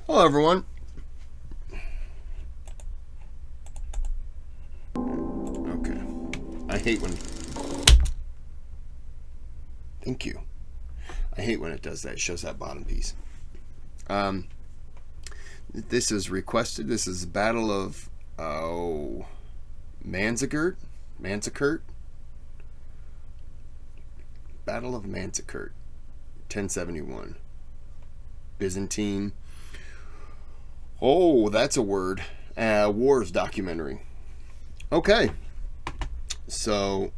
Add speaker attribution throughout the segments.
Speaker 1: Hello, everyone. Okay. I hate when... Thank you. I hate when it does that. It shows that bottom piece. This is requested. This is Battle of... Manzikert? Battle of Manzikert. 1071. Byzantine. Oh, that's a word. Wars documentary. Okay. So,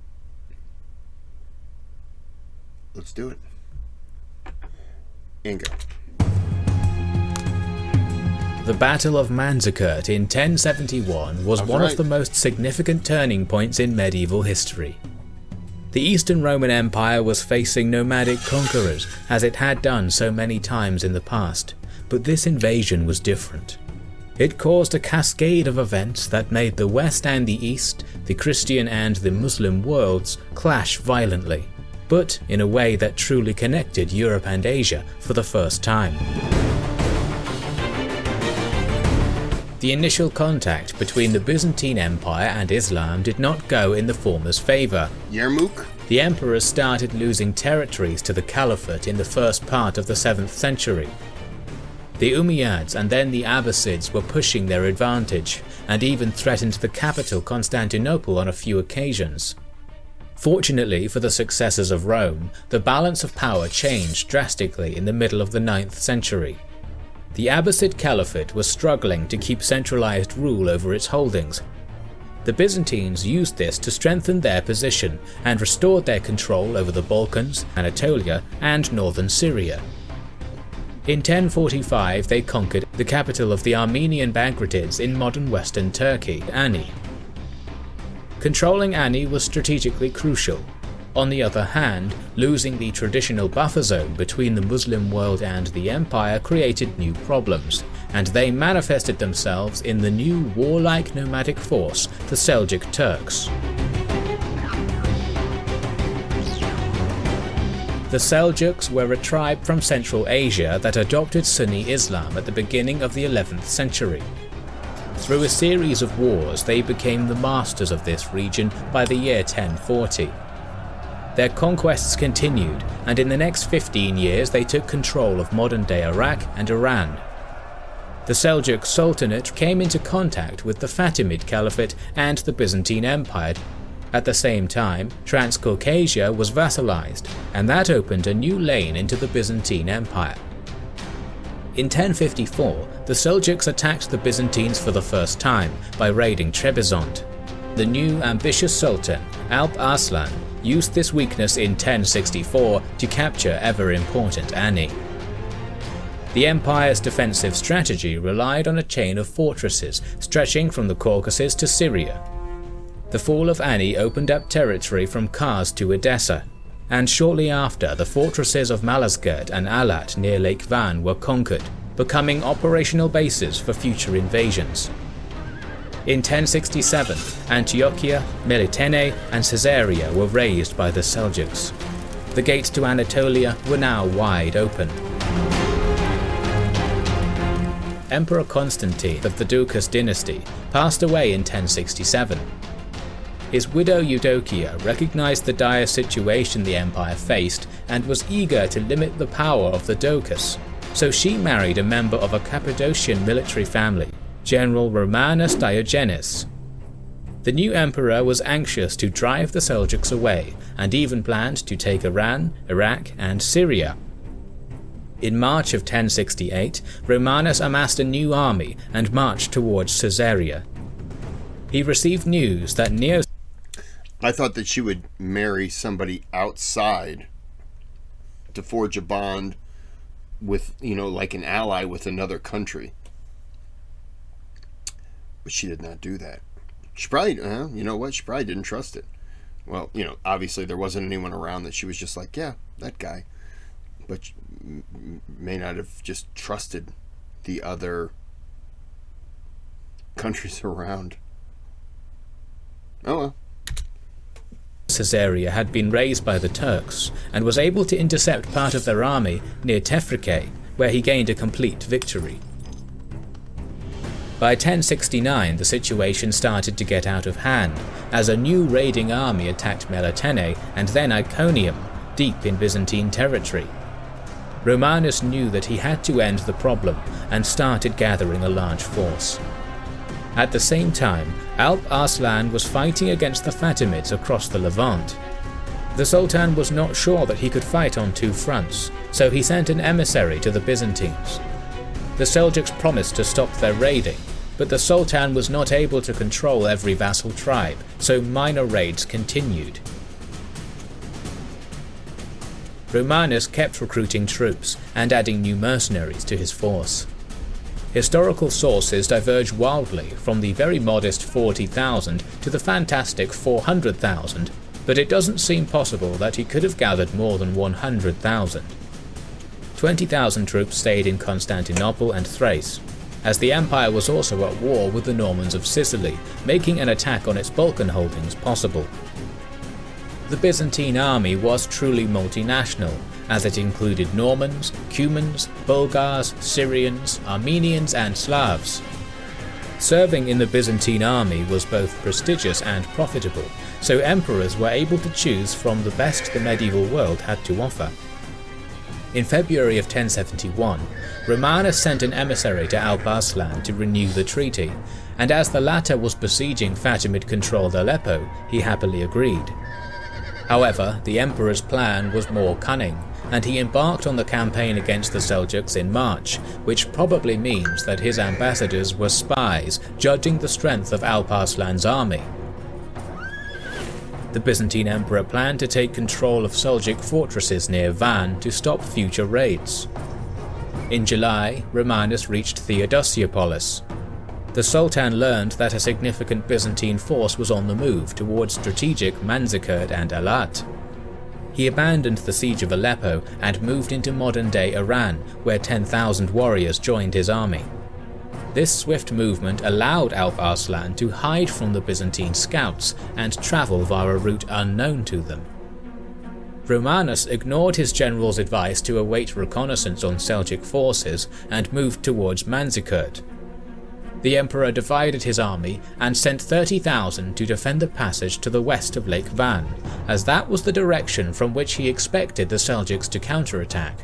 Speaker 1: let's do it. And go.
Speaker 2: The Battle of Manzikert in 1071 was one of the most significant turning points in medieval history. The Eastern Roman Empire was facing nomadic conquerors, as it had done so many times in the past, but this invasion was different. It caused a cascade of events that made the West and the East, the Christian and the Muslim worlds, clash violently, but in a way that truly connected Europe and Asia for the first time. The initial contact between the Byzantine Empire and Islam did not go in the former's favour.
Speaker 1: Yarmouk?
Speaker 2: The emperors started losing territories to the Caliphate in the first part of the 7th century. The Umayyads and then the Abbasids were pushing their advantage, and even threatened the capital Constantinople on a few occasions. Fortunately for the successors of Rome, the balance of power changed drastically in the middle of the 9th century. The Abbasid Caliphate was struggling to keep centralized rule over its holdings. The Byzantines used this to strengthen their position and restored their control over the Balkans, Anatolia, and northern Syria. In 1045 they conquered the capital of the Armenian Bagratids in modern western Turkey, Ani. Controlling Ani was strategically crucial. On the other hand, losing the traditional buffer zone between the Muslim world and the empire created new problems, and they manifested themselves in the new warlike nomadic force, the Seljuk Turks. The Seljuks were a tribe from Central Asia that adopted Sunni Islam at the beginning of the 11th century. Through a series of wars, they became the masters of this region by the year 1040. Their conquests continued, and in the next 15 years they took control of modern-day Iraq and Iran. The Seljuk Sultanate came into contact with the Fatimid Caliphate and the Byzantine Empire. At the same time, Transcaucasia was vassalized, and that opened a new lane into the Byzantine Empire. In 1054, the Seljuks attacked the Byzantines for the first time by raiding Trebizond. The new ambitious Sultan, Alp Arslan, used this weakness in 1064 to capture ever-important Ani. The empire's defensive strategy relied on a chain of fortresses stretching from the Caucasus to Syria. The fall of Ani opened up territory from Kars to Edessa, and shortly after the fortresses of Malazgirt and Alat near Lake Van were conquered, becoming operational bases for future invasions. In 1067, Antiochia, Melitene, and Caesarea were razed by the Seljuks. The gates to Anatolia were now wide open. Emperor Constantine of the Doukas dynasty passed away in 1067. His widow Eudokia recognized the dire situation the empire faced and was eager to limit the power of the Doukas, so she married a member of a Cappadocian military family, General Romanus Diogenes. The new emperor was anxious to drive the Seljuks away and even planned to take Iran, Iraq, and Syria. In March of 1068, Romanus amassed a new army and marched towards Caesarea. He received news that
Speaker 1: I thought that she would marry somebody outside to forge a bond with, like an ally with another country. But she did not do that. She probably, she probably didn't trust it. Well, obviously there wasn't anyone around that she was just like, yeah, that guy. But she may not have just trusted the other countries around. Oh well.
Speaker 2: Caesarea had been razed by the Turks and was able to intercept part of their army near Tefrike, where he gained a complete victory. By 1069 the situation started to get out of hand, as a new raiding army attacked Melitene and then Iconium, deep in Byzantine territory. Romanus knew that he had to end the problem and started gathering a large force. At the same time, Alp Arslan was fighting against the Fatimids across the Levant. The Sultan was not sure that he could fight on two fronts, so he sent an emissary to the Byzantines. The Seljuks promised to stop their raiding, but the Sultan was not able to control every vassal tribe, so minor raids continued. Romanus kept recruiting troops and adding new mercenaries to his force. Historical sources diverge wildly from the very modest 40,000 to the fantastic 400,000, but it doesn't seem possible that he could have gathered more than 100,000. 20,000 troops stayed in Constantinople and Thrace, as the empire was also at war with the Normans of Sicily, making an attack on its Balkan holdings possible. The Byzantine army was truly multinational, as it included Normans, Cumans, Bulgars, Syrians, Armenians and Slavs. Serving in the Byzantine army was both prestigious and profitable, so emperors were able to choose from the best the medieval world had to offer. In February of 1071, Romanus sent an emissary to Alp Arslan to renew the treaty, and as the latter was besieging Fatimid-controlled Aleppo, he happily agreed. However, the emperor's plan was more cunning, and he embarked on the campaign against the Seljuks in March, which probably means that his ambassadors were spies judging the strength of Alp Arslan's army. The Byzantine emperor planned to take control of Seljuk fortresses near Van to stop future raids. In July, Romanus reached Theodosiopolis. The Sultan learned that a significant Byzantine force was on the move towards strategic Manzikert and Alat. He abandoned the siege of Aleppo and moved into modern-day Iran, where 10,000 warriors joined his army. This swift movement allowed Alp Arslan to hide from the Byzantine scouts and travel via a route unknown to them. Romanus ignored his general's advice to await reconnaissance on Seljuk forces and moved towards Manzikert. The emperor divided his army and sent 30,000 to defend the passage to the west of Lake Van, as that was the direction from which he expected the Seljuks to counterattack.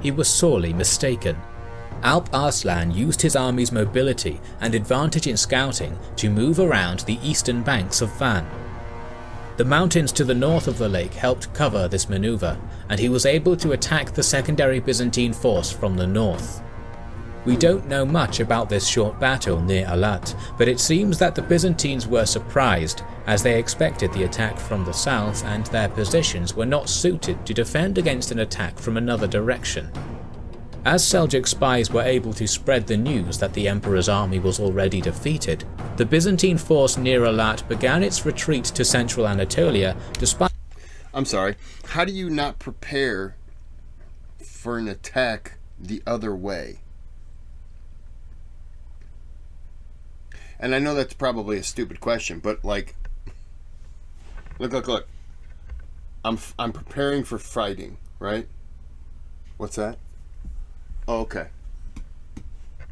Speaker 2: He was sorely mistaken. Alp Arslan used his army's mobility and advantage in scouting to move around the eastern banks of Van. The mountains to the north of the lake helped cover this maneuver, and he was able to attack the secondary Byzantine force from the north. We don't know much about this short battle near Alat, but it seems that the Byzantines were surprised, as they expected the attack from the south and their positions were not suited to defend against an attack from another direction. As Seljuk spies were able to spread the news that the emperor's army was already defeated, the Byzantine force near Alat began its retreat to central Anatolia despite...
Speaker 1: I'm sorry, how do you not prepare for an attack the other way? And I know that's probably a stupid question, but like, look. I'm preparing for fighting, right? What's that? Oh, okay.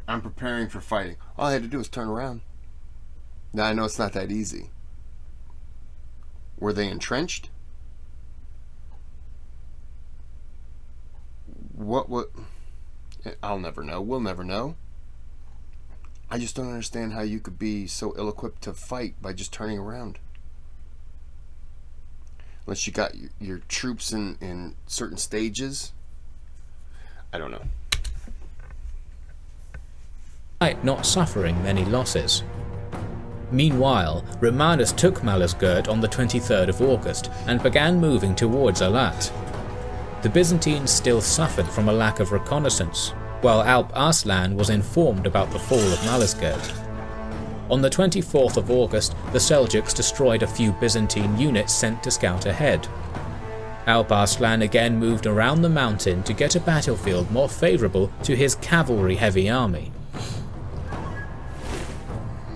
Speaker 1: I'm preparing for fighting. All I had to do was turn around. Now I know it's not that easy. Were they entrenched? What? I'll never know. We'll never know. I just don't understand how you could be so ill-equipped to fight by just turning around. Unless you got your troops in certain stages. I don't know.
Speaker 2: Not suffering many losses. Meanwhile, Romanus took Malazgirt on the 23rd of August and began moving towards Alat. The Byzantines still suffered from a lack of reconnaissance, while Alp Arslan was informed about the fall of Malazgirt. On the 24th of August, the Seljuks destroyed a few Byzantine units sent to scout ahead. Alp Arslan again moved around the mountain to get a battlefield more favourable to his cavalry-heavy army.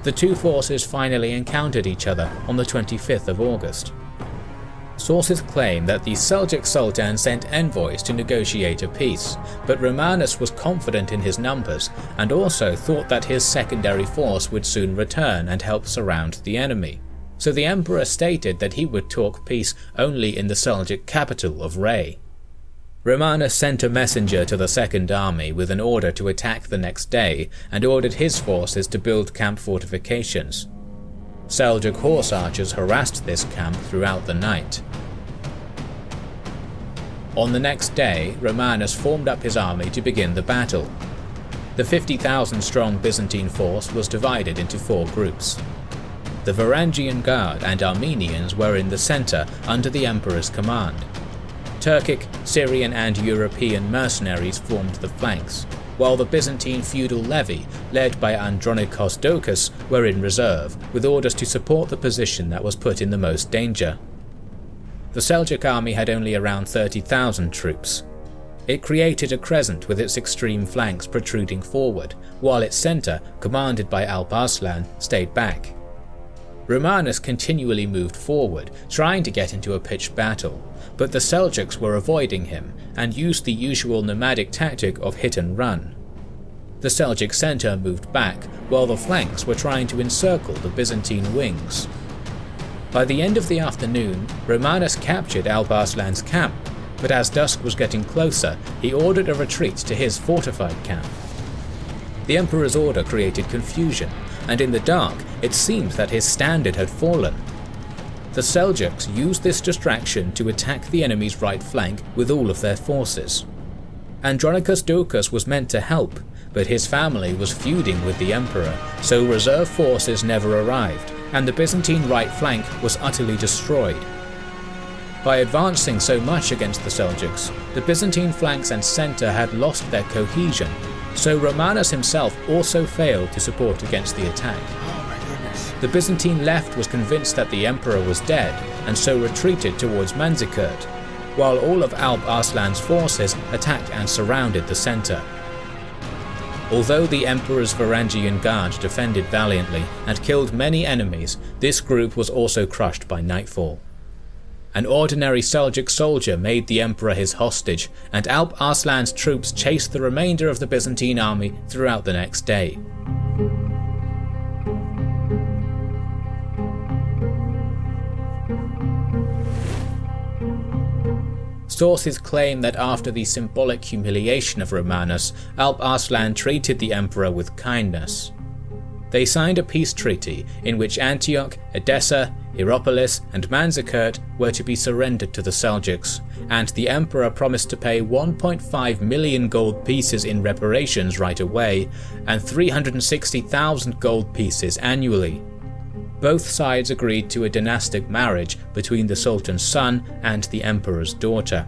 Speaker 2: The two forces finally encountered each other on the 25th of August. Sources claim that the Seljuk Sultan sent envoys to negotiate a peace, but Romanus was confident in his numbers and also thought that his secondary force would soon return and help surround the enemy. So the emperor stated that he would talk peace only in the Seljuk capital of Ray. Romanus sent a messenger to the Second Army with an order to attack the next day and ordered his forces to build camp fortifications. Seljuk horse archers harassed this camp throughout the night. On the next day, Romanus formed up his army to begin the battle. The 50,000-strong Byzantine force was divided into 4 groups. The Varangian Guard and Armenians were in the center under the emperor's command. Turkic, Syrian and European mercenaries formed the flanks, while the Byzantine feudal levy, led by Andronikos Doukas, were in reserve, with orders to support the position that was put in the most danger. The Seljuk army had only around 30,000 troops. It created a crescent with its extreme flanks protruding forward, while its centre, commanded by Alp Arslan, stayed back. Romanus continually moved forward, trying to get into a pitched battle, but the Seljuks were avoiding him and used the usual nomadic tactic of hit and run. The Seljuk centre moved back, while the flanks were trying to encircle the Byzantine wings. By the end of the afternoon, Romanus captured Alp Arslan's camp, but as dusk was getting closer, he ordered a retreat to his fortified camp. The emperor's order created confusion, and in the dark it seemed that his standard had fallen. The Seljuks used this distraction to attack the enemy's right flank with all of their forces. Andronikos Doukas was meant to help, but his family was feuding with the emperor, so reserve forces never arrived, and the Byzantine right flank was utterly destroyed. By advancing so much against the Seljuks, the Byzantine flanks and centre had lost their cohesion, so Romanus himself also failed to support against the attack. The Byzantine left was convinced that the emperor was dead, and so retreated towards Manzikert, while all of Alp Arslan's forces attacked and surrounded the centre. Although the emperor's Varangian Guard defended valiantly and killed many enemies, this group was also crushed by nightfall. An ordinary Seljuk soldier made the emperor his hostage, and Alp Arslan's troops chased the remainder of the Byzantine army throughout the next day. Sources claim that after the symbolic humiliation of Romanus, Alp Arslan treated the emperor with kindness. They signed a peace treaty in which Antioch, Edessa, Hierapolis and Manzikert were to be surrendered to the Seljuks, and the emperor promised to pay 1.5 million gold pieces in reparations right away, and 360,000 gold pieces annually. Both sides agreed to a dynastic marriage between the Sultan's son and the emperor's daughter.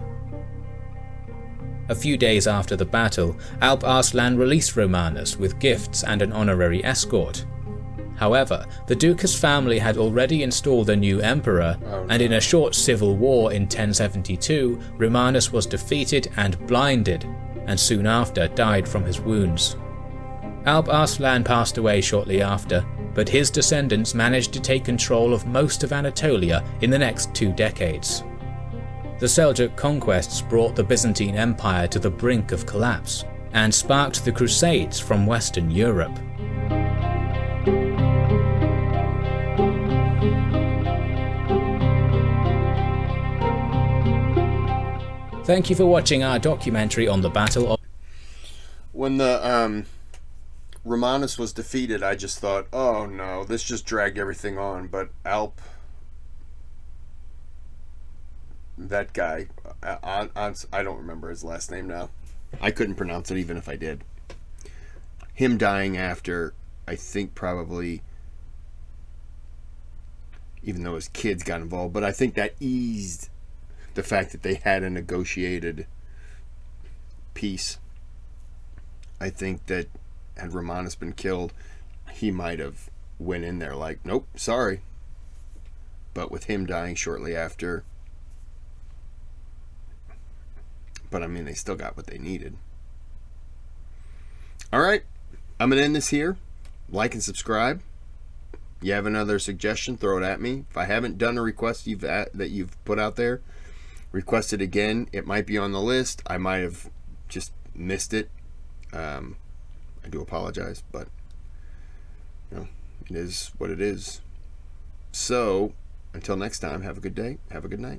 Speaker 2: A few days after the battle, Alp Arslan released Romanus with gifts and an honorary escort. However, the Doukas family had already installed a new emperor, and in a short civil war in 1072, Romanus was defeated and blinded, and soon after died from his wounds. Alp Arslan passed away shortly after, but his descendants managed to take control of most of Anatolia in the next 2 decades. The Seljuk conquests brought the Byzantine Empire to the brink of collapse, and sparked the Crusades from Western Europe. Thank you for watching our documentary on the Battle of...
Speaker 1: When the Romanus was defeated, I just thought, oh no, this just dragged everything on. But Alp, that guy, I don't remember his last name now. I couldn't pronounce it even if I did. Him dying after, I think probably, even though his kids got involved, but I think that eased the fact that they had a negotiated peace. I think that had Romanus been killed, he might have went in there like, nope, sorry. But with him dying shortly after, but I mean, they still got what they needed. All right, I'm going to end this here. Like and subscribe. You have another suggestion, throw it at me. If I haven't done a request that you've put out there, request it again. It might be on the list. I might have just missed it. I do apologize, but it is what it is. So until next time, have a good day. Have a good night.